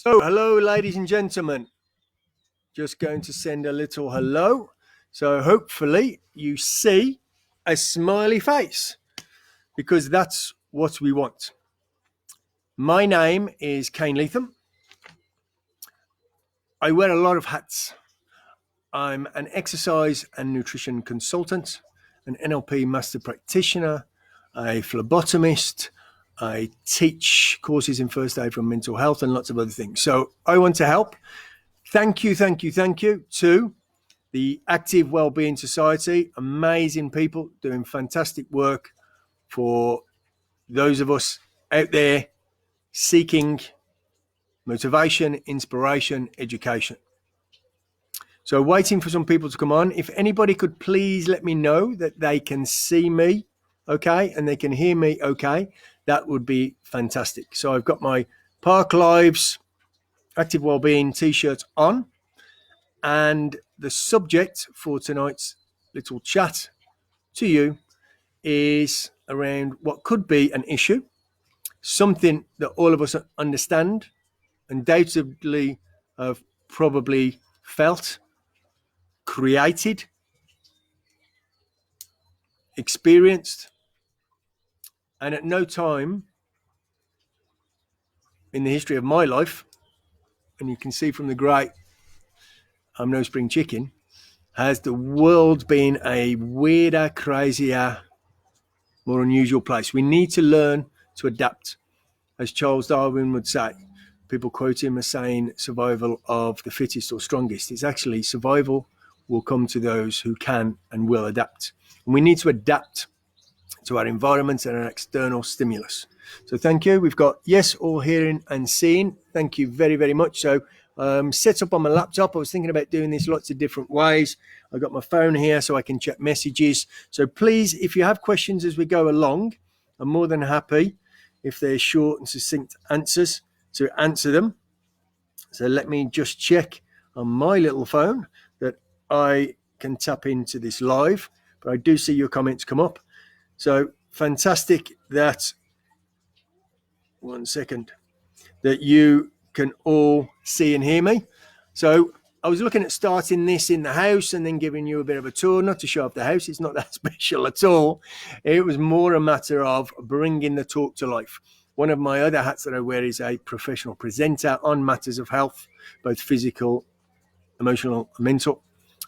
So, hello, ladies and gentlemen. Just going to send a little hello. So, hopefully, you see a smiley face because that's what we want. My name is Kane Leatham. I wear a lot of hats. I'm an exercise and nutrition consultant, an NLP master practitioner, a phlebotomist. I teach courses in first aid for mental health and lots of other things. So, I want to help. Thank you to the Active Wellbeing Society. Amazing people doing fantastic work for those of us out there seeking motivation, inspiration, education. So waiting for some people to come on. If anybody could please let me know that they can see me okay and they can hear me okay, that would be fantastic. So I've got my Park Lives Active Wellbeing t-shirt on, and the subject for tonight's little chat to you is around what could be an issue, something that all of us understand, undoubtedly have probably felt, created, experienced, and at no time in the history of my life, and you can see from the great I'm no spring chicken, has the world been a weirder, crazier, more unusual place. We need to learn to adapt. As Charles Darwin would say, people quote him as saying survival of the fittest or strongest. It's actually survival will come to those who can and will adapt. And we need to adapt to our environment and our external stimulus. So thank you. We've got yes, all hearing and seeing. Thank you very, very much. So set up on my laptop. I was thinking about doing this lots of different ways. I've got my phone here so I can check messages. So please, if you have questions as we go along, I'm more than happy, if they're short and succinct answers, to answer them. So let me just check on my little phone that I can tap into this live. But I do see your comments come up. So fantastic that, one second, that you can all see and hear me. So I was looking at starting this in the house and then giving you a bit of a tour, not to show off the house. It's not that special at all. It was more a matter of bringing the talk to life. One of my other hats that I wear is a professional presenter on matters of health, both physical, emotional, and mental,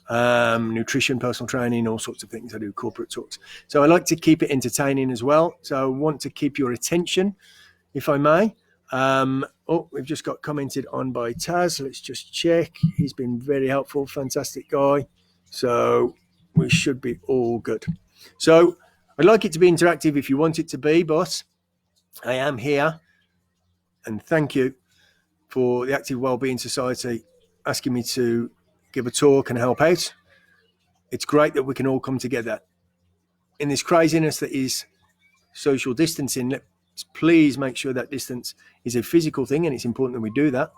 nutrition, personal training, all sorts of things. I do corporate talks. So I like to keep it entertaining as well. So I want to keep your attention, if I may. We've just got commented on by Taz. Let's just check. He's been very helpful, fantastic guy. So we should be all good. So I'd like it to be interactive if you want it to be, but I am here. And thank you for the Active Wellbeing Society asking me to give a talk and help out. It's great that we can all come together in this craziness that is social distancing. Let's please make sure that distance is a physical thing, and it's important that we do that.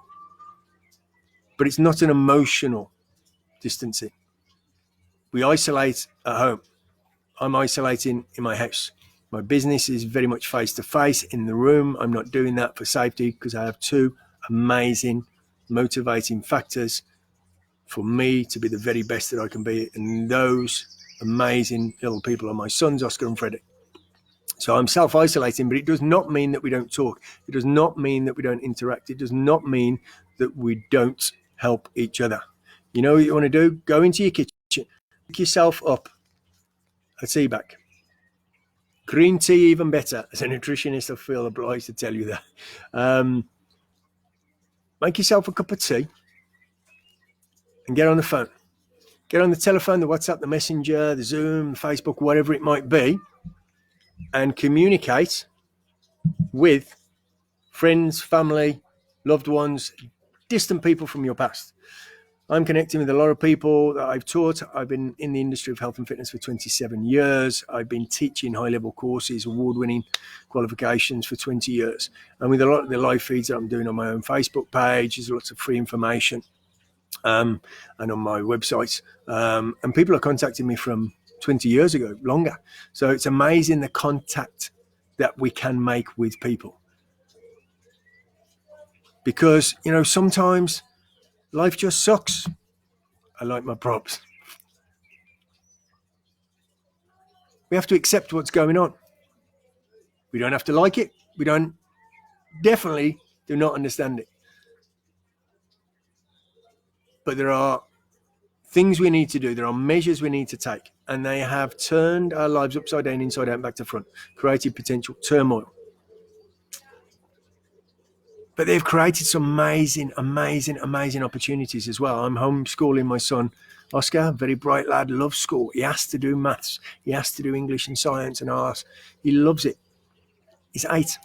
But it's not an emotional distancing. We isolate at home. I'm isolating in my house. My business is very much face-to-face in the room. I'm not doing that for safety because I have two amazing, motivating factors for me to be the very best that I can be. And those amazing little people are my sons, Oscar and Freddie. So I'm self-isolating, but it does not mean that we don't talk. It does not mean that we don't interact. It does not mean that we don't help each other. You know what you want to do? Go into your kitchen, pick yourself up a tea bag. Green tea, even better. As a nutritionist, I feel obliged to tell you that. Make yourself a cup of tea and get on the phone. Get on the telephone, the WhatsApp, the Messenger, the Zoom, Facebook, whatever it might be, and communicate with friends, family, loved ones, distant people from your past. I'm connecting with a lot of people that I've taught. I've been in the industry of health and fitness for 27 years. I've been teaching high-level courses, award-winning qualifications for 20 years. And with a lot of the live feeds that I'm doing on my own Facebook page, there's lots of free information and on my website. And people are contacting me from 20 years ago, longer. So it's amazing the contact that we can make with people. Because, sometimes life just sucks. I like my props. We have to accept what's going on. We don't have to like it. We definitely do not understand it. But there are things we need to do. There are measures we need to take. And they have turned our lives upside down, inside out, and back to front, created potential turmoil. But they've created some amazing, amazing, amazing opportunities as well. I'm homeschooling my son, Oscar, very bright lad, loves school. He has to do maths. He has to do English and science and arts. He loves it. He's 8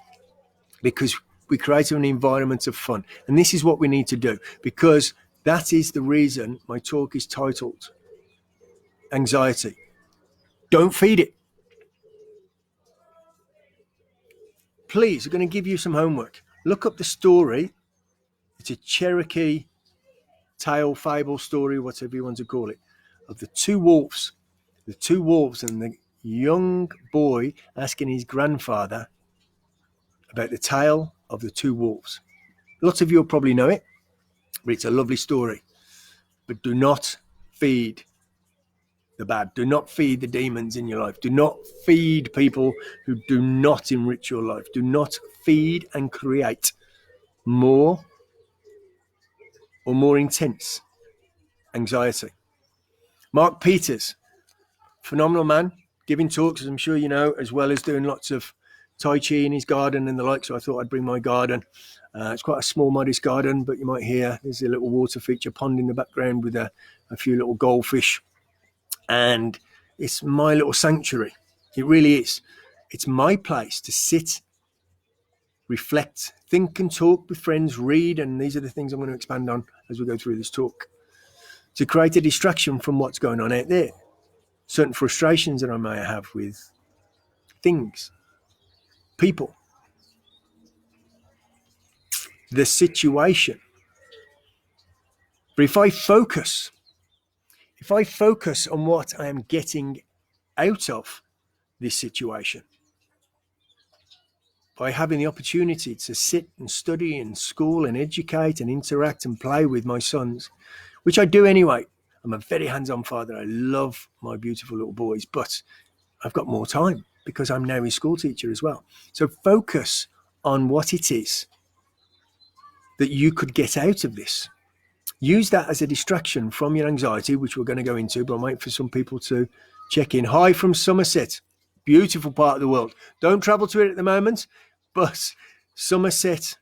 because we created an environment of fun. And this is what we need to do, because that is the reason my talk is titled Anxiety. Don't feed it. Please, I'm going to give you some homework. Look up the story. It's a Cherokee tale, fable, story, whatever you want to call it, of the two wolves. The two wolves and the young boy asking his grandfather about the tale of the two wolves. Lots of you will probably know it, but it's a lovely story. But do not feed the bad. Do not feed the demons in your life. Do not feed people who do not enrich your life. Do not feed and create more or more intense anxiety. Mark Peters, phenomenal man, giving talks, as I'm sure you know, as well as doing lots of Tai Chi in his garden and the like. So I thought I'd bring my garden. It's quite a small, modest garden, but you might hear there's a little water feature pond in the background with a few little goldfish. And it's my little sanctuary. It really is. It's my place to sit, reflect, think and talk with friends, read, and these are the things I'm going to expand on as we go through this talk, to create a distraction from what's going on out there. Certain frustrations that I may have with things, people, the situation. But if I focus on what I am getting out of this situation, by having the opportunity to sit and study and school and educate and interact and play with my sons, which I do anyway. I'm a very hands-on father. I love my beautiful little boys, but I've got more time because I'm now a school teacher as well. So focus on what it is that you could get out of this. Use that as a distraction from your anxiety, which we're going to go into, but I'm waiting for some people to check in. Hi from Somerset, beautiful part of the world. Don't travel to it at the moment, but Somerset,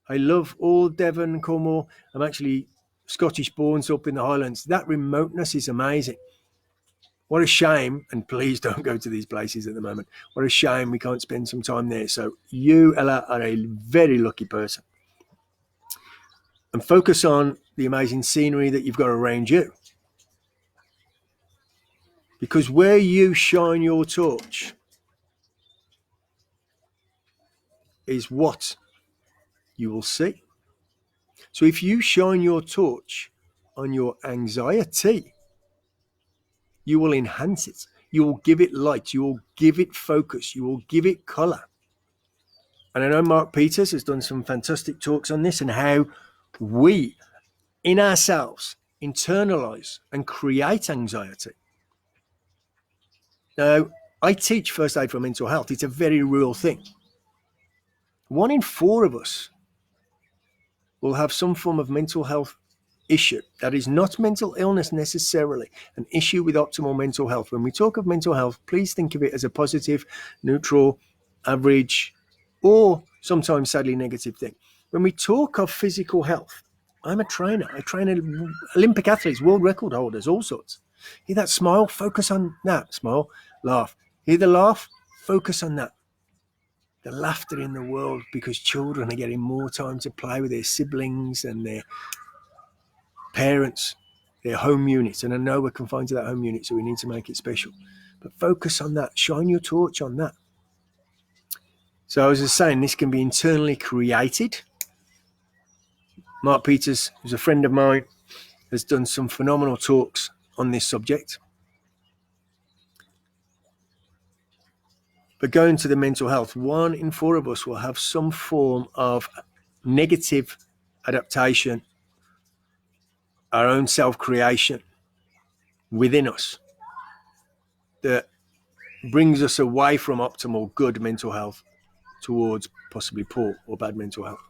I love all Devon and Cornwall. I'm actually Scottish born, so up in the Highlands. That remoteness is amazing. What a shame, and please don't go to these places at the moment. What a shame we can't spend some time there. So you, Ella, are a very lucky person. And focus on the amazing scenery that you've got around you. Because where you shine your torch is what you will see. So if you shine your torch on your anxiety, you will enhance it. You will give it light. You will give it focus. You will give it color. And I know Mark Peters has done some fantastic talks on this and how we, in ourselves, internalize and create anxiety. Now, I teach first aid for mental health. It's a very real thing. 1 in 4 of us will have some form of mental health issue. That is not mental illness necessarily, an issue with optimal mental health. When we talk of mental health, please think of it as a positive, neutral, average, or sometimes sadly negative thing. When we talk of physical health, I'm a trainer. I train Olympic athletes, world record holders, all sorts. Hear that smile? Focus on that. Smile, laugh. Hear the laugh? Focus on that. The laughter in the world, because children are getting more time to play with their siblings and their parents, their home units. And I know we're confined to that home unit, so we need to make it special. But focus on that. Shine your torch on that. So as I was saying, this can be internally created. Mark Peters, who's a friend of mine, has done some phenomenal talks on this subject. But going to the mental health, 1 in 4 of us will have some form of negative adaptation, our own self-creation within us that brings us away from optimal good mental health towards possibly poor or bad mental health.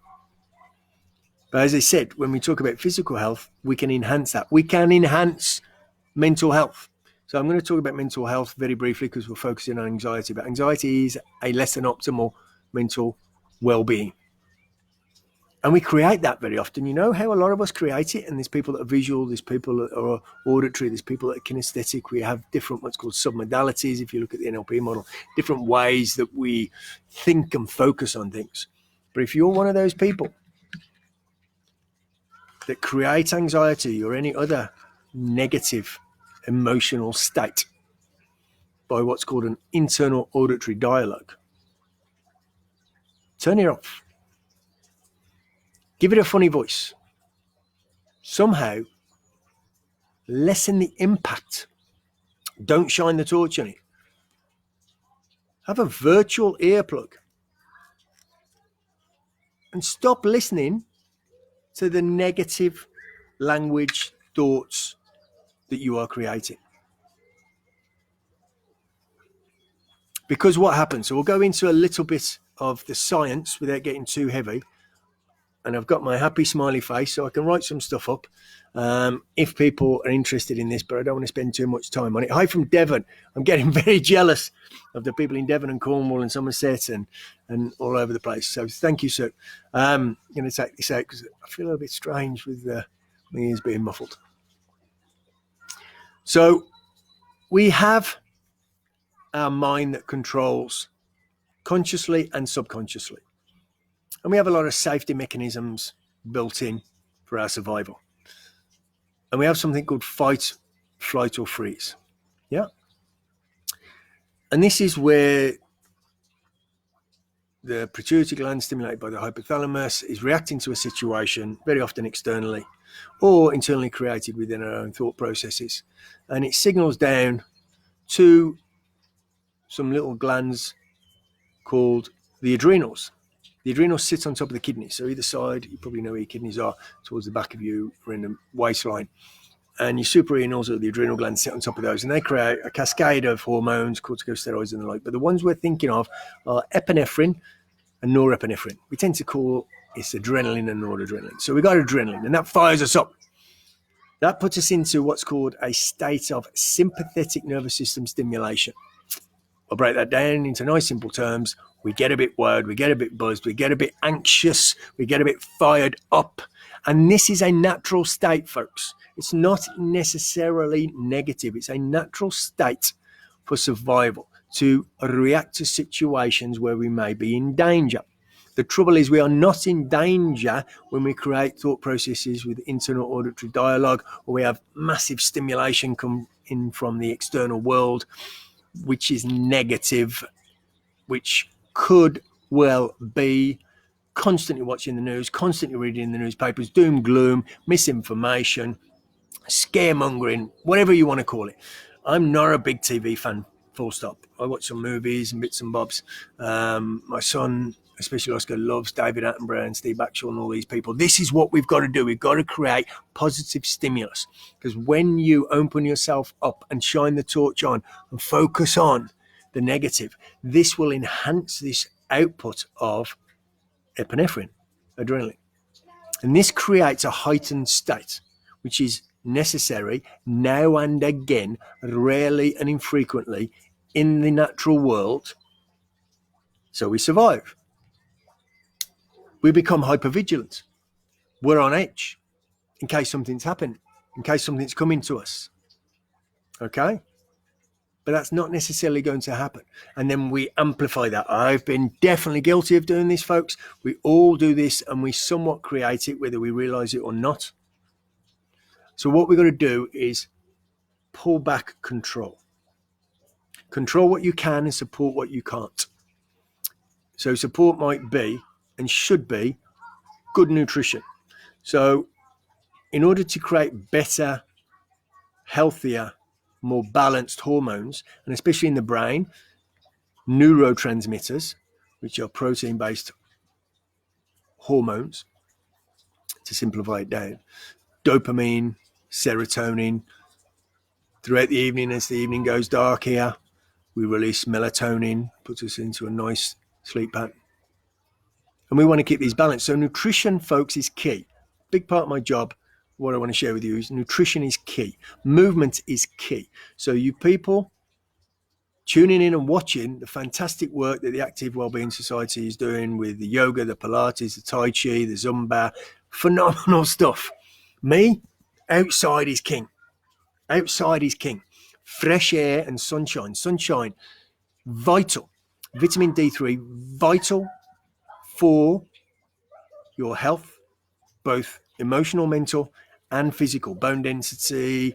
But as I said, when we talk about physical health, we can enhance that. We can enhance mental health. So I'm going to talk about mental health very briefly because we're focusing on anxiety. But anxiety is a less than optimal mental well-being. And we create that very often. You know how a lot of us create it, and there's people that are visual, there's people that are auditory, there's people that are kinesthetic. We have different what's called submodalities, if you look at the NLP model, different ways that we think and focus on things. But if you're one of those people that create anxiety or any other negative emotional state by what's called an internal auditory dialogue, turn it off. Give it a funny voice. Somehow lessen the impact. Don't shine the torch on it. Have a virtual earplug and stop listening to the negative language, thoughts that you are creating. Because what happens, so we'll go into a little bit of the science without getting too heavy. And I've got my happy smiley face so I can write some stuff up if people are interested in this, but I don't want to spend too much time on it. Hi from Devon. I'm getting very jealous of the people in Devon and Cornwall and Somerset and all over the place. So thank you, sir. I'm going to take this out because I feel a little bit strange with my ears being muffled. So we have our mind that controls consciously and subconsciously. And we have a lot of safety mechanisms built in for our survival. And we have something called fight, flight, or freeze. Yeah. And this is where the pituitary gland, stimulated by the hypothalamus, is reacting to a situation, very often externally or internally created within our own thought processes. And it signals down to some little glands called the adrenals. The adrenals sit on top of the kidneys. So either side, you probably know where your kidneys are, towards the back of you or in the waistline. And your suprarenals, or the adrenal glands, sit on top of those. And they create a cascade of hormones, corticosteroids and the like. But the ones we're thinking of are epinephrine and norepinephrine. We tend to call it's adrenaline and noradrenaline. So we got adrenaline, and that fires us up. That puts us into what's called a state of sympathetic nervous system stimulation. I'll break that down into nice simple terms. We get a bit worried, we get a bit buzzed, we get a bit anxious, we get a bit fired up. And this is a natural state, folks. It's not necessarily negative. It's a natural state for survival to react to situations where we may be in danger. The trouble is we are not in danger when we create thought processes with internal auditory dialogue, or we have massive stimulation come in from the external world, which is negative, which could well be constantly watching the news, constantly reading the newspapers, doom, gloom, misinformation, scaremongering, whatever you want to call it. I'm not a big TV fan, full stop. I watch some movies and bits and bobs. My son, especially Oscar, loves David Attenborough and Steve Axel and all these people. This is what we've got to do. We've got to create positive stimulus, because when you open yourself up and shine the torch on and focus on the negative, this will enhance this output of epinephrine, adrenaline. And this creates a heightened state, which is necessary now and again, rarely and infrequently in the natural world, so we survive. We become hypervigilant. We're on edge in case something's happened, in case something's coming to us. Okay? But that's not necessarily going to happen. And then we amplify that. I've been definitely guilty of doing this, folks. We all do this, and we somewhat create it, whether we realize it or not. So what we've got to do is pull back control. Control what you can and support what you can't. So support might be and should be good nutrition. So in order to create better, healthier, more balanced hormones, and especially in the brain, neurotransmitters, which are protein-based hormones, to simplify it down. Dopamine, serotonin. Throughout the evening, as the evening goes dark here, we release melatonin, puts us into a nice sleep pattern. And we want to keep these balanced. So nutrition, folks, is key. Big part of my job, what I want to share with you is nutrition is key. Movement is key. So you people tuning in and watching the fantastic work that the Active Wellbeing Society is doing with the yoga, the Pilates, the Tai Chi, the Zumba, phenomenal stuff. Me, outside is king. Outside is king. Fresh air and sunshine. Sunshine, vital. Vitamin D3, vital for your health, both emotional, mental, and physical. Bone density,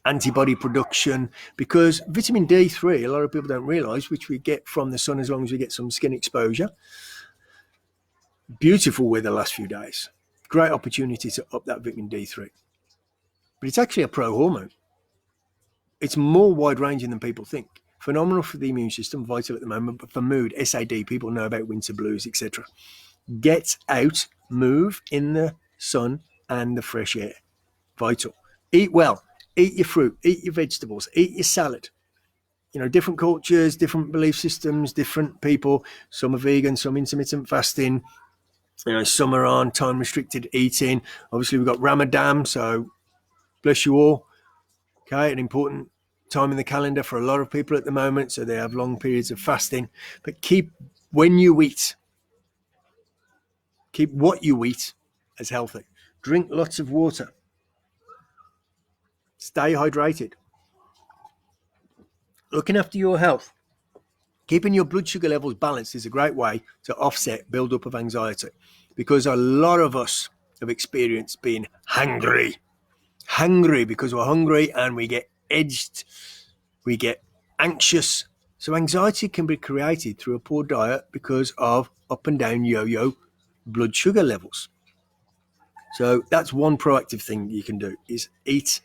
antibody production, because vitamin D3, a lot of people don't realize, which we get from the sun as long as we get some skin exposure. Beautiful weather the last few days. Great opportunity to up that vitamin D3. But it's actually a pro-hormone. It's more wide-ranging than people think. Phenomenal for the immune system, vital at the moment, but for mood, SAD, people know about winter blues, etc. Get out, move in the sun and the fresh air. Vital. Eat well. Eat your fruit. Eat your vegetables. Eat your salad. You know, different cultures, different belief systems, different people. Some are vegan, some intermittent fasting. You know, some are on time-restricted eating. Obviously, we've got Ramadan, so bless you all. Okay, an important time in the calendar for a lot of people at the moment, so they have long periods of fasting. But keep when you eat, keep what you eat as healthy. Drink lots of water. Stay hydrated. Looking after your health. Keeping your blood sugar levels balanced is a great way to offset build-up of anxiety, because a lot of us have experienced being hungry because we're hungry and we get edged, we get anxious. So anxiety can be created through a poor diet because of up and down yo-yo blood sugar levels. So that's one proactive thing you can do, is eat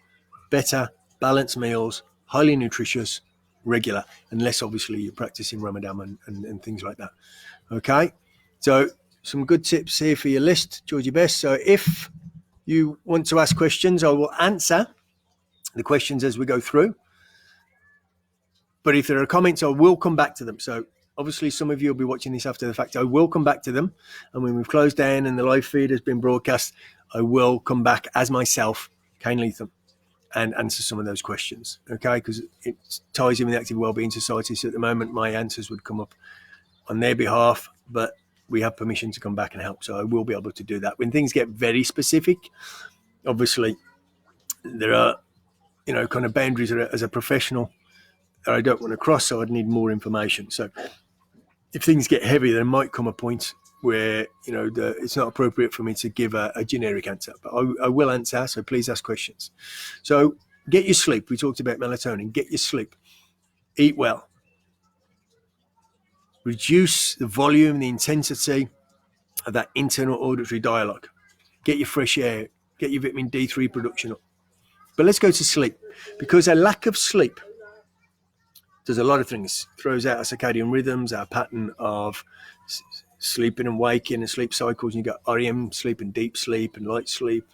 better, balanced meals, highly nutritious, regular, unless obviously you're practicing Ramadan and things like that. Okay, so some good tips here for your list, Georgie Best. So if you want to ask questions, I will answer the questions as we go through. But if there are comments, I will come back to them. So obviously some of you will be watching this after the fact. I will come back to them. And when we've closed down and the live feed has been broadcast, I will come back as myself, Kane Leatham, and answer some of those questions. Okay, because it ties in with the Active Wellbeing Society. So at the moment, my answers would come up on their behalf, but we have permission to come back and help. So I will be able to do that. When things get very specific, obviously there are, you know, kind of boundaries as a professional that I don't want to cross, so I'd need more information. So if things get heavy, there might come a point where, you know, it's not appropriate for me to give a generic answer, but I will answer, so please ask questions. So get your sleep. We talked about melatonin. Get your sleep. Eat well. Reduce the volume, the intensity of that internal auditory dialogue. Get your fresh air. Get your vitamin D3 production up. But let's go to sleep, because a lack of sleep does a lot of things. Throws out our circadian rhythms, our pattern of sleeping and waking and sleep cycles. And you've got REM sleep and deep sleep and light sleep.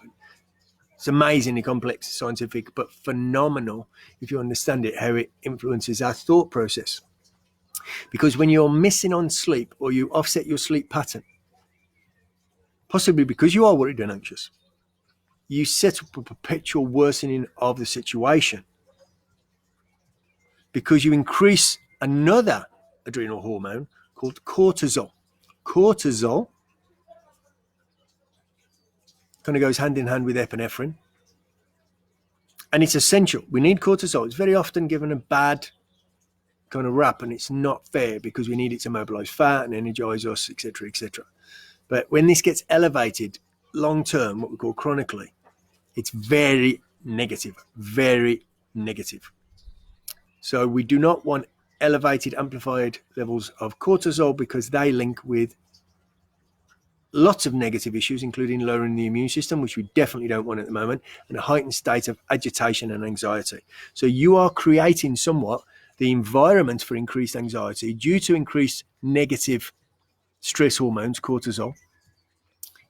It's amazingly complex, scientific, but phenomenal if you understand it, how it influences our thought process. Because when you're missing on sleep, or you offset your sleep pattern, possibly because you are worried and anxious, you set up a perpetual worsening of the situation, because you increase another adrenal hormone called cortisol. Cortisol kind of goes hand in hand with epinephrine, and it's essential. We need cortisol. It's very often given a bad kind of rap, and it's not fair, because we need it to mobilize fat and energize us, etc., etc. But when this gets elevated long term, what we call chronically, it's very negative, very negative. So we do not want elevated, amplified levels of cortisol, because they link with lots of negative issues, including lowering the immune system, which we definitely don't want at the moment, and a heightened state of agitation and anxiety. So you are creating somewhat the environment for increased anxiety due to increased negative stress hormones, cortisol,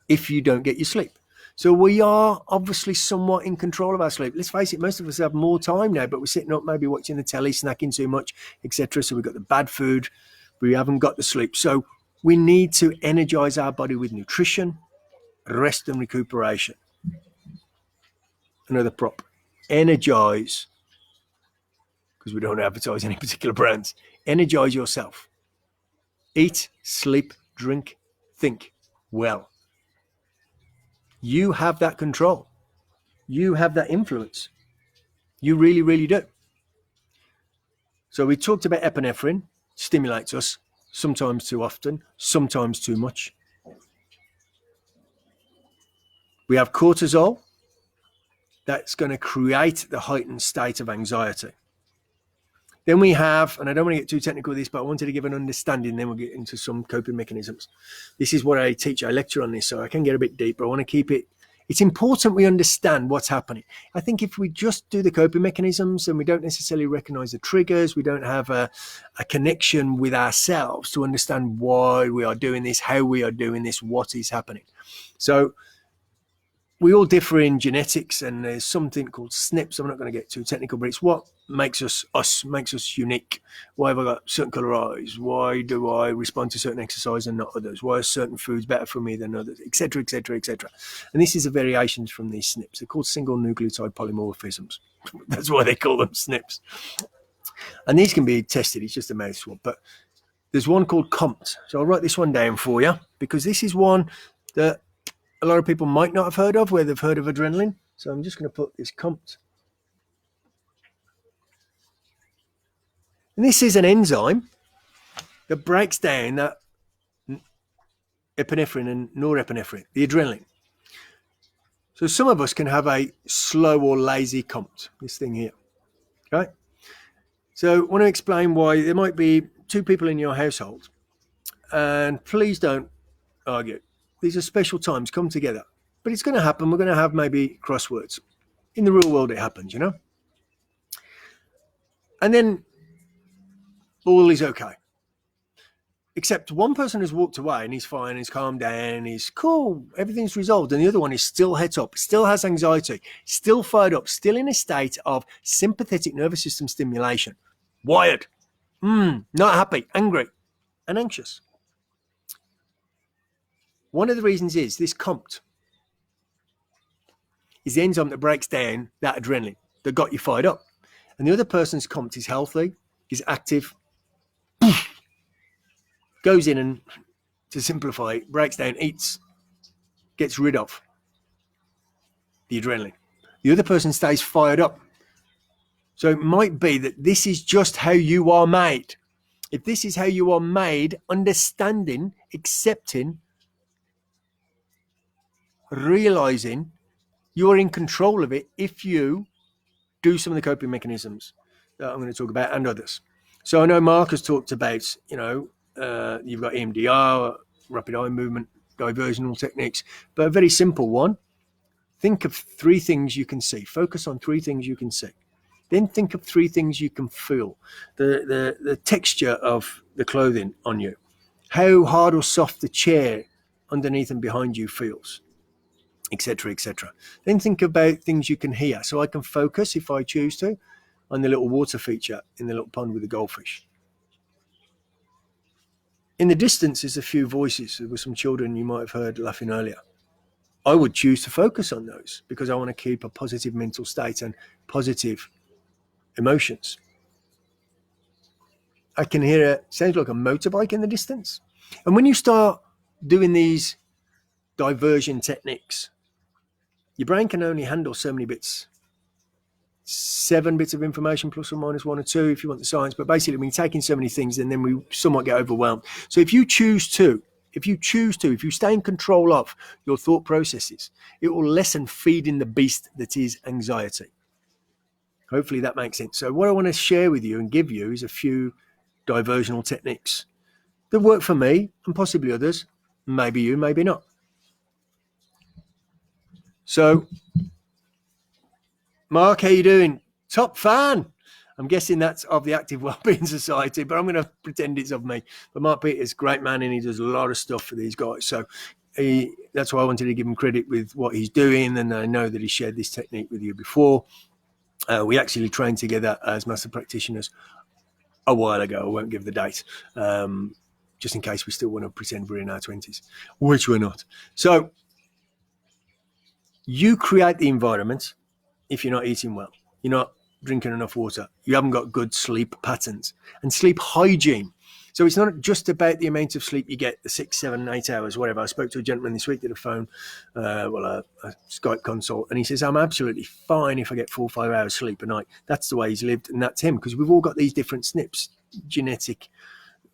if you don't get your sleep. So we are obviously somewhat in control of our sleep. Let's face it, most of us have more time now, but we're sitting up, maybe watching the telly, snacking too much, etc. So we've got the bad food, we haven't got the sleep. So we need to energize our body with nutrition, rest and recuperation. Another prop, energize, because we don't advertise any particular brands. Energize yourself. Eat, sleep, drink, think well. You have that control. You have that influence. You really, really do. So we talked about epinephrine, stimulates us, sometimes too often, sometimes too much. We have cortisol, that's going to create the heightened state of anxiety. Then we have, and I don't want to get too technical with this, but I wanted to give an understanding, then we'll get into some coping mechanisms. This is what I teach, I lecture on this, so I can get a bit deeper. I want to keep it, it's important we understand what's happening. I think if we just do the coping mechanisms and we don't necessarily recognize the triggers, we don't have a connection with ourselves to understand why we are doing this, how we are doing this, what is happening. So we all differ in genetics, and there's something called SNPs. I'm not going to get too technical, but it's what makes us makes us unique. Why have I got certain color eyes? Why do I respond to certain exercise and not others? Why are certain foods better for me than others, etc., etc., etc. And this is a variation from these SNPs. They're called single nucleotide polymorphisms. That's why they call them SNPs. And these can be tested. It's just a mouth swab. But there's one called COMT. So I'll write this one down for you, because this is one that a lot of people might not have heard of, where they've heard of adrenaline. So I'm just going to put this COMT. And this is an enzyme that breaks down that epinephrine and norepinephrine, the adrenaline. So some of us can have a slow or lazy COMT, this thing here. Okay? So I want to explain why there might be two people in your household, and please don't argue. These are special times, come together. But it's going to happen. We're going to have maybe crosswords. In the real world, it happens, you know? And then all is okay. Except one person has walked away and he's fine, he's calmed down, he's cool, everything's resolved. And the other one is still het up, still has anxiety, still fired up, still in a state of sympathetic nervous system stimulation. Wired, not happy, angry, and anxious. One of the reasons is this COMT is the enzyme that breaks down that adrenaline that got you fired up. And the other person's COMT is healthy, is active, goes in and, to simplify it, breaks down, eats, gets rid of the adrenaline. The other person stays fired up. So it might be that this is just how you are made. If this is how you are made, understanding, accepting, realizing you're in control of it if you do some of the coping mechanisms that I'm going to talk about, and others. So I know Mark has talked about, you've got EMDR, rapid eye movement, diversional techniques, but a very simple one. Think of 3 things you can see. Focus on 3 things you can see. Then think of 3 things you can feel. The texture of the clothing on you. How hard or soft the chair underneath and behind you feels, etc., etc. Then think about things you can hear. So I can focus, if I choose to, on the little water feature in the little pond with the goldfish. In the distance, there's a few voices. There were some children you might have heard laughing earlier. I would choose to focus on those because I want to keep a positive mental state and positive emotions. I can hear it sounds like a motorbike in the distance. And when you start doing these diversion techniques, your brain can only handle so many bits. 7 bits of information, plus or minus 1 or 2 if you want the science. But basically, when you're taking so many things, and then we somewhat get overwhelmed. So if you stay in control of your thought processes, it will lessen feeding the beast that is anxiety. Hopefully that makes sense. So what I want to share with you and give you is a few diversional techniques that work for me and possibly others. Maybe you, maybe not. So, Mark, how you doing? Top fan. I'm guessing that's of the Active Wellbeing Society, but I'm going to pretend it's of me. But Mark Peters, great man, and he does a lot of stuff for these guys. So That's why I wanted to give him credit with what he's doing, and I know that he shared this technique with you before. We actually trained together as master practitioners a while ago. I won't give the date, just in case we still want to pretend we're in our 20s, which we're not. So you create the environment. If you're not eating well, you're not drinking enough water, you haven't got good sleep patterns and sleep hygiene. So it's not just about the amount of sleep you get, the 6, 7, 8 hours, whatever. I spoke to a gentleman this week, did a Skype consult, and he says, I'm absolutely fine if I get 4 or 5 hours sleep a night. That's the way he's lived, and that's him, because we've all got these different SNPs, genetic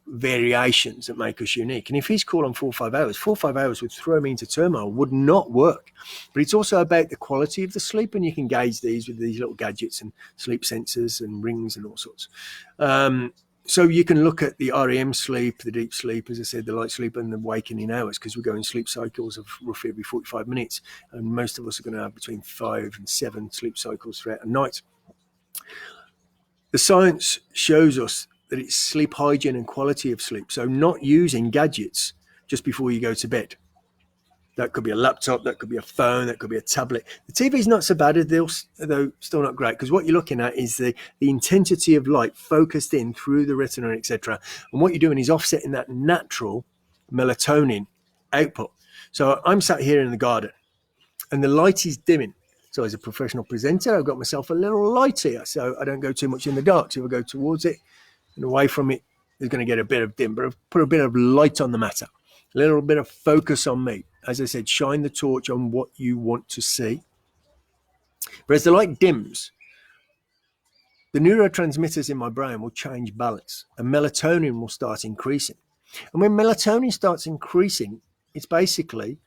variations that make us unique. And if he's cool on 4 or 5 hours, 4 or 5 hours would throw me into turmoil, would not work. But it's also about the quality of the sleep, and you can gauge these with these little gadgets and sleep sensors and rings and all sorts. So you can look at the REM sleep, the deep sleep, as I said, the light sleep, and the wakening hours, because we go in sleep cycles of roughly every 45 minutes. And most of us are going to have between 5 and 7 sleep cycles throughout a night. The science shows us that it's sleep hygiene and quality of sleep. So not using gadgets just before you go to bed. That could be a laptop, that could be a phone, that could be a tablet. The TV is not so bad, though still not great, because what you're looking at is the intensity of light focused in through the retina, etc. And what you're doing is offsetting that natural melatonin output. So I'm sat here in the garden, and the light is dimming. So as a professional presenter, I've got myself a little light here, so I don't go too much in the dark. So if I go towards it and away from it, is going to get a bit of dim, but I've put a bit of light on the matter, a little bit of focus on me. As I said, shine the torch on what you want to see. But as the light dims, the neurotransmitters in my brain will change balance, and melatonin will start increasing. And when melatonin starts increasing, it's basically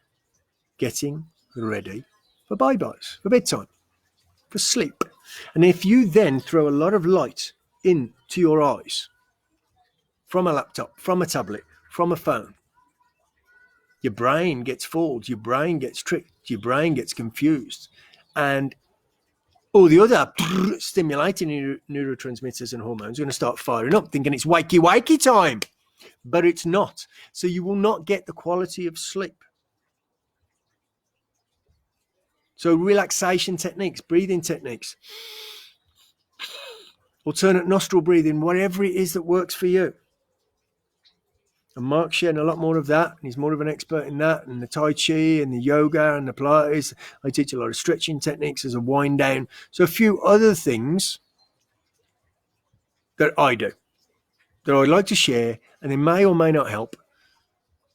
getting ready for bye-byes, for bedtime, for sleep. And if you then throw a lot of light into your eyes, from a laptop, from a tablet, from a phone, your brain gets fooled, your brain gets tricked, your brain gets confused. And all the other stimulating neurotransmitters and hormones are going to start firing up, thinking it's wakey time. But it's not. So you will not get the quality of sleep. So relaxation techniques, breathing techniques, alternate nostril breathing, whatever it is that works for you. And Mark's sharing a lot more of that. He's more of an expert in that, and the Tai Chi and the yoga and the Pilates. I teach a lot of stretching techniques as a wind down. So a few other things that I do that I'd like to share, and they may or may not help.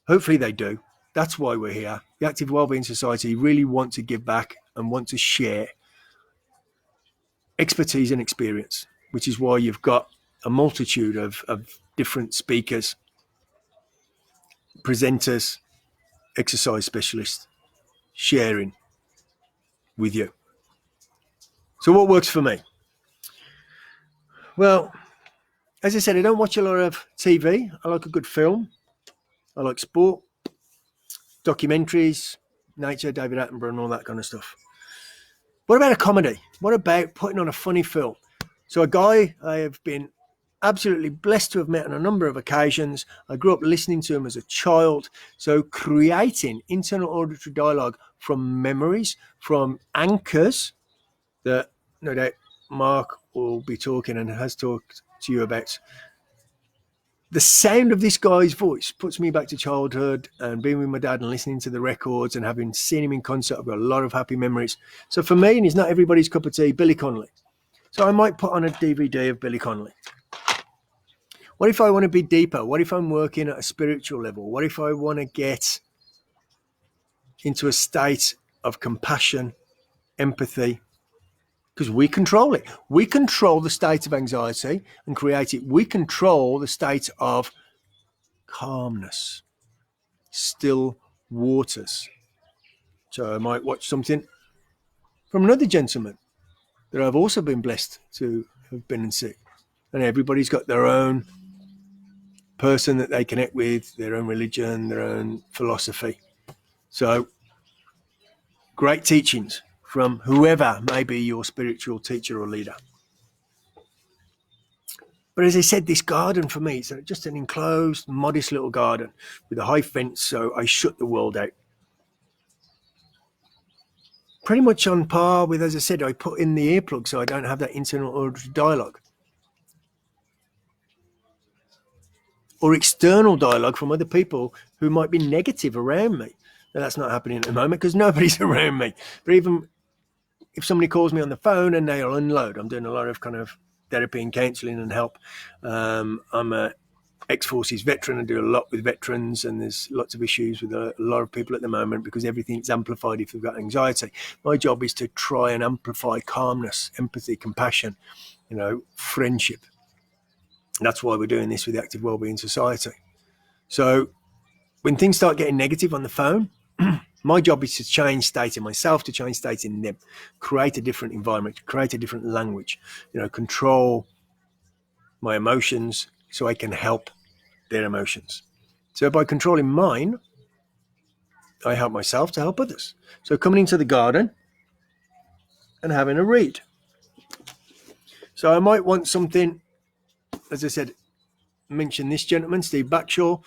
Hopefully they do. That's why we're here. The Active Wellbeing Society really want to give back and want to share expertise and experience, which is why you've got a multitude of different speakers, presenters, exercise specialists sharing with you. So what works for me? Well, as I said, I don't watch a lot of TV. I like a good film. I like sport, documentaries, nature, David Attenborough and all that kind of stuff. What about a comedy? What about putting on a funny film? So a guy I have been absolutely blessed to have met on a number of occasions. I grew up listening to him as a child. So creating internal auditory dialogue from memories, from anchors that no doubt Mark will be talking and has talked to you about. The sound of this guy's voice puts me back to childhood and being with my dad and listening to the records and having seen him in concert. I've got a lot of happy memories. So for me, and it's not everybody's cup of tea, Billy Connolly. So I might put on a DVD of Billy Connolly. What if I want to be deeper? What if I'm working at a spiritual level? What if I want to get into a state of compassion, empathy? Because we control it. We control the state of anxiety and create it. We control the state of calmness, still waters. So I might watch something from another gentleman that I've also been blessed to have been and see. And everybody's got their own person that they connect with, their own religion, their own philosophy. So great teachings from whoever may be your spiritual teacher or leader. But as I said, this garden for me, it's just an enclosed, modest little garden with a high fence, so I shut the world out. pretty much on par with, as I said, I put in the earplug so I don't have that internal auditory dialogue or external dialogue from other people who might be negative around me. Now, that's not happening at the moment because nobody's around me. But even if somebody calls me on the phone and they'll unload, I'm doing a lot of kind of therapy and counselling and help. I'm a ex-forces veteran. I do a lot with veterans, and there's lots of issues with a lot of people at the moment because everything's amplified if you've got anxiety. My job is to try and amplify calmness, empathy, compassion, friendship. And that's why we're doing this with the Active Wellbeing Society. So when things start getting negative on the phone, my job is to change state in myself, to change state in them, create a different environment, create a different language, control my emotions so I can help their emotions. So by controlling mine, I help myself to help others. So coming into the garden and having a read. So I might want something, as I said, mention this gentleman, Steve Backshaw.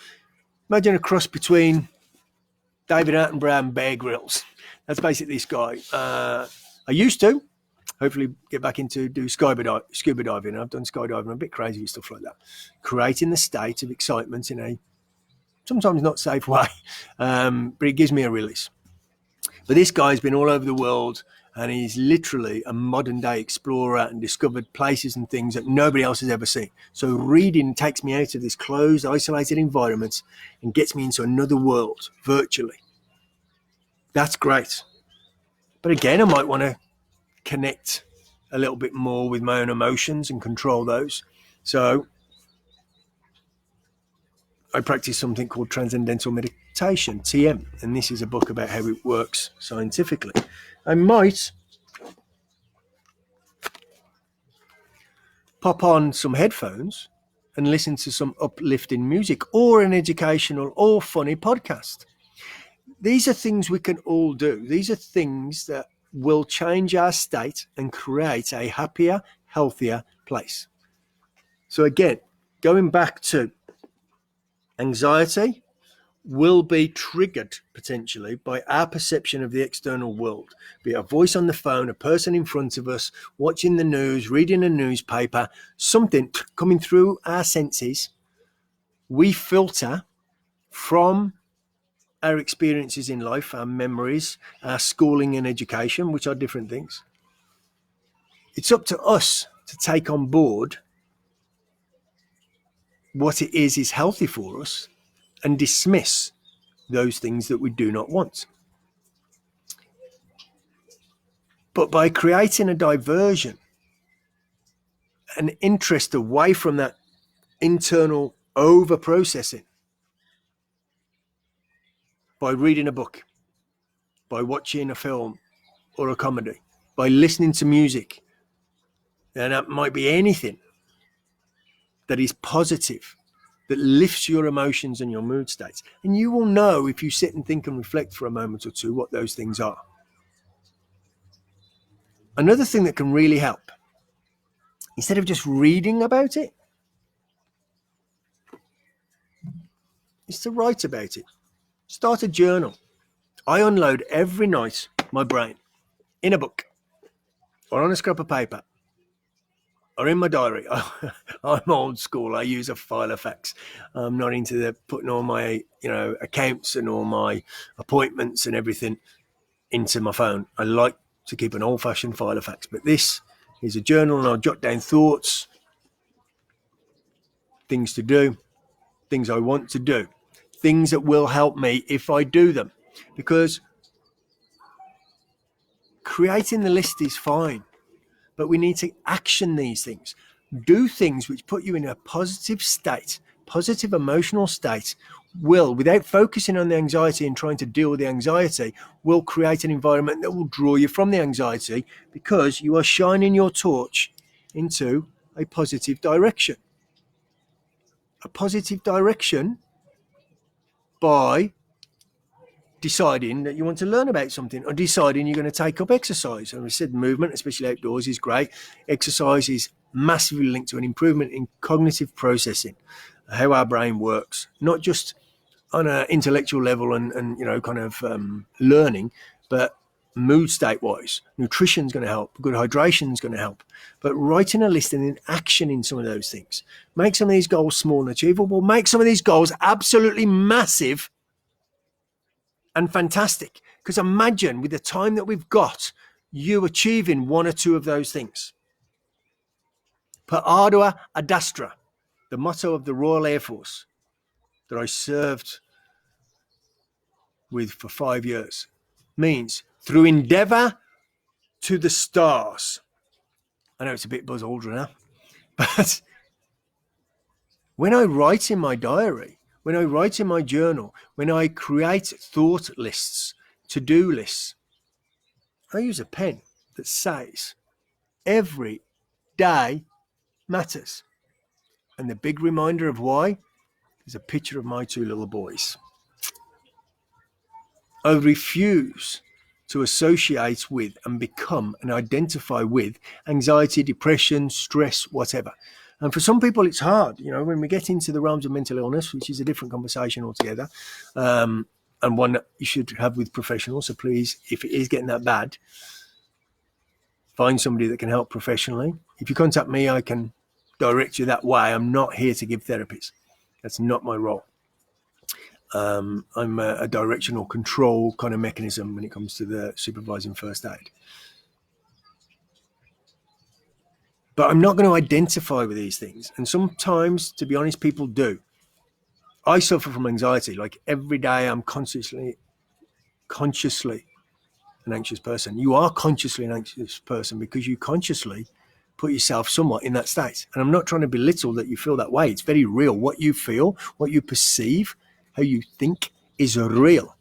Imagine a cross between David Attenborough and Bear Grylls. That's basically this guy. I used to hopefully get back into do scuba diving. I've done skydiving. I'm a bit crazy with stuff like that. Creating the state of excitement in a sometimes not safe way, but it gives me a release. But this guy's been all over the world, and he's literally a modern day explorer and discovered places and things that nobody else has ever seen. So reading takes me out of this closed, isolated environment and gets me into another world virtually. That's great. But again, I might want to connect a little bit more with my own emotions and control those. So I practice something called Transcendental Meditation, TM, and this is a book about how it works scientifically. I might pop on some headphones and listen to some uplifting music or an educational or funny podcast. These are things we can all do. These are things that will change our state and create a happier, healthier place. So again, going back to anxiety will be triggered potentially by our perception of the external world, be it a voice on the phone, a person in front of us, watching the news, reading a newspaper, something coming through our senses. We filter from our experiences in life, our memories, our schooling and education, which are different things. It's up to us to take on board what it is healthy for us and dismiss those things that we do not want. But by creating a diversion, an interest away from that internal over-processing, by reading a book, by watching a film or a comedy, by listening to music, and that might be anything that is positive, that lifts your emotions and your mood states. And you will know if you sit and think and reflect for a moment or two what those things are. Another thing that can really help, instead of just reading about it, is to write about it. Start a journal. I unload every night my brain in a book or on a scrap of paper or in my diary. I'm old school. I use a file of facts. I'm not into the putting all my accounts and all my appointments and everything into my phone. I like to keep an old-fashioned file of facts. But this is a journal, and I'll jot down thoughts, things to do, things I want to do, things that will help me if I do them. Because creating the list is fine, but we need to action these things. Do things which put you in a positive state, positive emotional state, will, without focusing on the anxiety and trying to deal with the anxiety, will create an environment that will draw you from the anxiety because you are shining your torch into a positive direction. A positive direction by deciding that you want to learn about something or deciding you're going to take up exercise. And we said movement, especially outdoors, is great. Exercise is massively linked to an improvement in cognitive processing, how our brain works, not just on an intellectual level and learning, but mood state wise. Nutrition's going to help. Good hydration's going to help. But writing a list and then action in some of those things. Make some of these goals small and achievable. Make some of these goals absolutely massive and fantastic. Because imagine with the time that we've got, you achieving one or two of those things. Per ardua ad astra, the motto of the Royal Air Force that I served with for 5 years, means through endeavor to the stars. I know it's a bit Buzz Aldrin now, but when I write in my diary, when I write in my journal, when I create thought lists, to-do lists, I use a pen that says every day matters. And the big reminder of why is a picture of my two little boys. I refuse to associate with and become and identify with anxiety, depression, stress, whatever. And for some people, it's hard. You know, when we get into the realms of mental illness, which is a different conversation altogether, and one that you should have with professionals. So please, if it is getting that bad, find somebody that can help professionally. If you contact me, I can direct you that way. I'm not here to give therapies. That's not my role. I'm a directional control kind of mechanism when it comes to the supervising first aid. But I'm not going to identify with these things. And sometimes, to be honest, people do. I suffer from anxiety. Like every day I'm consciously an anxious person. You are consciously an anxious person because you consciously put yourself somewhat in that state. And I'm not trying to belittle that you feel that way. It's very real. What you feel, what you perceive, how you think is real.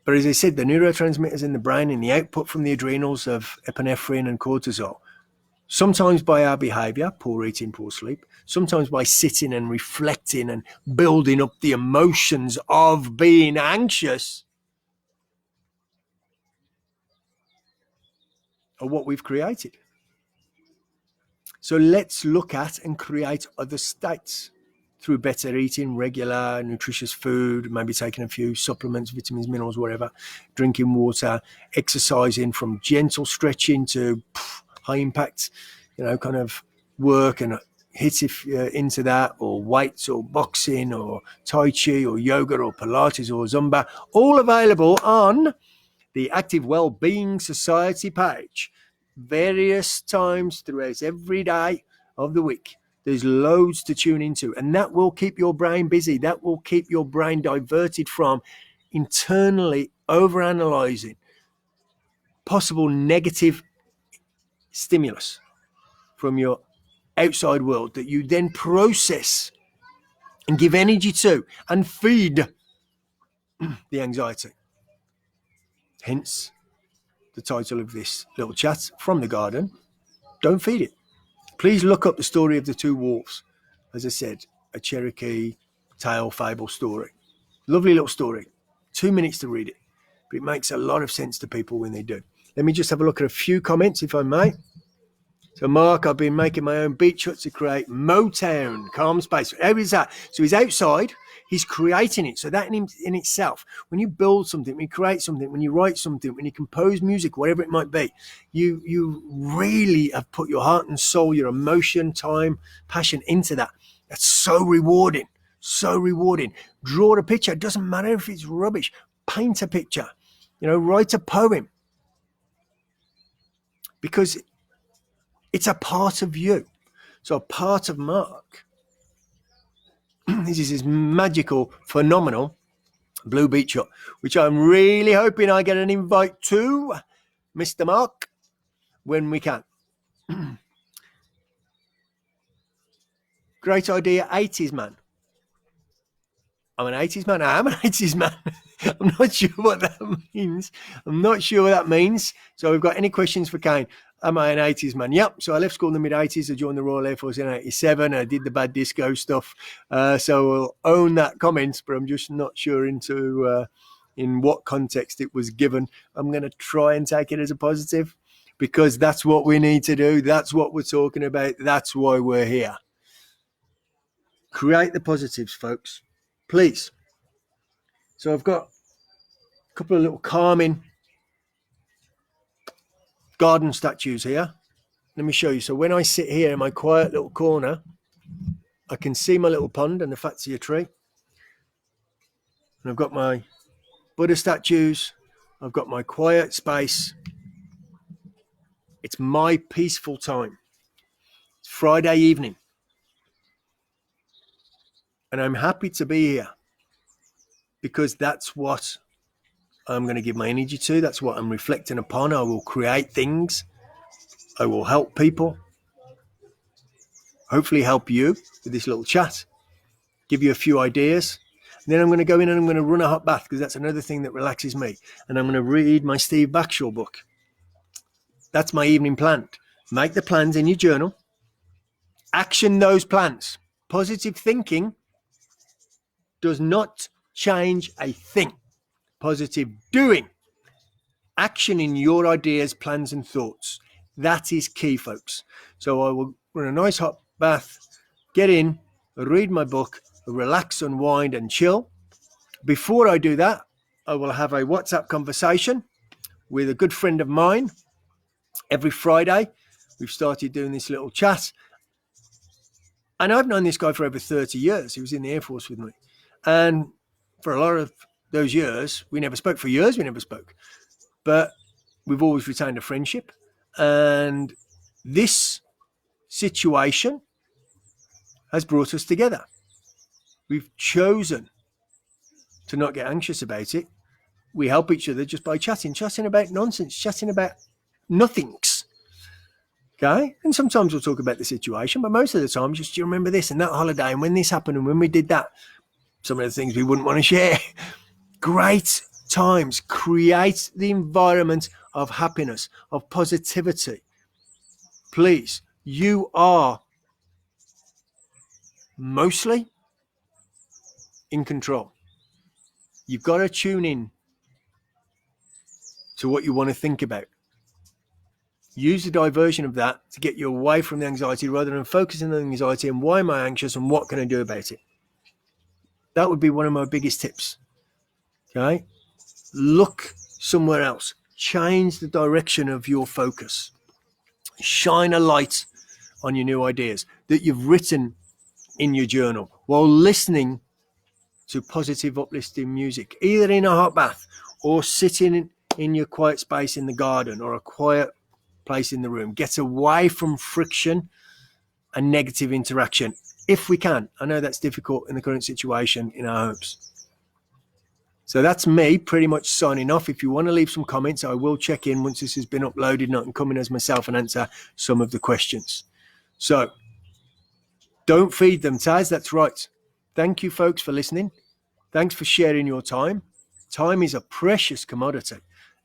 But as I said, the neurotransmitters in the brain and the output from the adrenals of epinephrine and cortisol, sometimes by our behavior, poor eating, poor sleep, sometimes by sitting and reflecting and building up the emotions of being anxious, are what we've created. So let's look at and create other states through better eating, regular, nutritious food, maybe taking a few supplements, vitamins, minerals, whatever, drinking water, exercising from gentle stretching to high impact, kind of work and hit if you're into that, or weights or boxing or Tai Chi or yoga or Pilates or Zumba, all available on the Active Wellbeing Society page. Various times throughout every day of the week. There's loads to tune into, and that will keep your brain busy. That will keep your brain diverted from internally overanalyzing possible negative stimulus from your outside world that you then process and give energy to and feed the anxiety. Hence the title of this little chat from the garden. Don't feed it. Please look up the story of the two wolves. As I said, a Cherokee tale fable story. Lovely little story. 2 minutes to read it. But it makes a lot of sense to people when they do. Let me just have a look at a few comments, if I may. So Mark, I've been making my own beach hut to create Motown, calm space. How is that? So he's outside, he's creating it. So that in itself, when you build something, when you create something, when you write something, when you compose music, whatever it might be, you really have put your heart and soul, your emotion, time, passion into that. That's so rewarding, so rewarding. Draw a picture. It doesn't matter if it's rubbish. Paint a picture, write a poem. Because it's a part of you. So a part of Mark, this is his magical, phenomenal Blue Beach Hut, which I'm really hoping I get an invite to, Mr. Mark, when we can. Great idea, 80s man. I'm an 80s man. I am an 80s man. I'm not sure what that means. So we've got any questions for Kane? Am I an 80s man? Yep. So I left school in the mid-80s. I joined the Royal Air Force in 87. I did the bad disco stuff. So we'll own that comment, but I'm just not sure in what context it was given. I'm going to try and take it as a positive because that's what we need to do. That's what we're talking about. That's why we're here. Create the positives, folks. Please. So I've got couple of little calming garden statues here. Let me show you. So when I sit here in my quiet little corner, I can see my little pond and the fatsia tree. And I've got my Buddha statues. I've got my quiet space. It's my peaceful time. It's Friday evening. And I'm happy to be here because that's what I'm going to give my energy to. That's what I'm reflecting upon. I will create things. I will help people. Hopefully help you with this little chat. Give you a few ideas. And then I'm going to go in and I'm going to run a hot bath because that's another thing that relaxes me. And I'm going to read my Steve Backshaw book. That's my evening plan. Make the plans in your journal. Action those plans. Positive thinking does not change a thing. Positive doing. Actioning your ideas, plans and thoughts. That is key, folks. So I will run a nice hot bath, get in, read my book, relax, unwind and chill. Before I do that, I will have a WhatsApp conversation with a good friend of mine. Every Friday, we've started doing this little chat. And I've known this guy for over 30 years. He was in the Air Force with me. And for a lot of those years, we never spoke. For years, we never spoke. But we've always retained a friendship. And this situation has brought us together. We've chosen to not get anxious about it. We help each other just by chatting about nonsense, chatting about nothings. Okay? And sometimes we'll talk about the situation, but most of the time, just, do you remember this and that holiday and when this happened and when we did that? Some of the things we wouldn't want to share. Great times. Create the environment of happiness, of positivity. Please, you are mostly in control. You've got to tune in to what you want to think about. Use the diversion of that to get you away from the anxiety rather than focusing on the anxiety and why am I anxious and what can I do about it. That would be one of my biggest tips. Okay? Look somewhere else. Change the direction of your focus. Shine a light on your new ideas that you've written in your journal while listening to positive uplifting music, either in a hot bath or sitting in your quiet space in the garden or a quiet place in the room. Get away from friction and negative interaction if we can. I know that's difficult in the current situation in our homes. So that's me pretty much signing off. If you want to leave some comments, I will check in once this has been uploaded and I can come in as myself and answer some of the questions. So don't feed them, Taz. That's right. Thank you, folks, for listening. Thanks for sharing your time. Time is a precious commodity.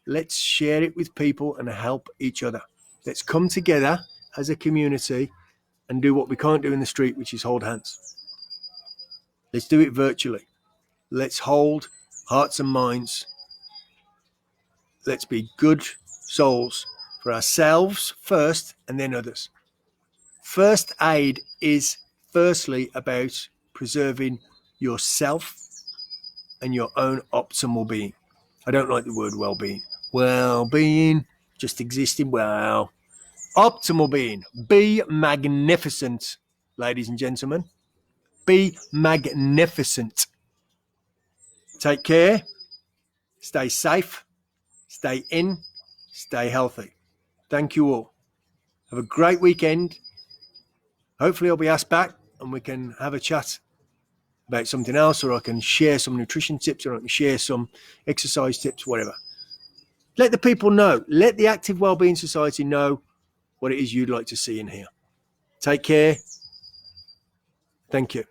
Let's share it with people and help each other. Let's come together as a community and do what we can't do in the street, which is hold hands. Let's do it virtually. Let's hold hearts and minds. Let's be good souls for ourselves first and then others. First aid is firstly about preserving yourself and your own optimal being. I don't like the word well-being. Well-being, just existing well. Optimal being. Be magnificent, ladies and gentlemen. Be magnificent. Take care. Stay safe. Stay in. Stay healthy. Thank you all. Have a great weekend. Hopefully I'll be asked back and we can have a chat about something else, or I can share some nutrition tips, or I can share some exercise tips, whatever. Let the people know. Let the Active Wellbeing Society know what it is you'd like to see in here. Take care. Thank you.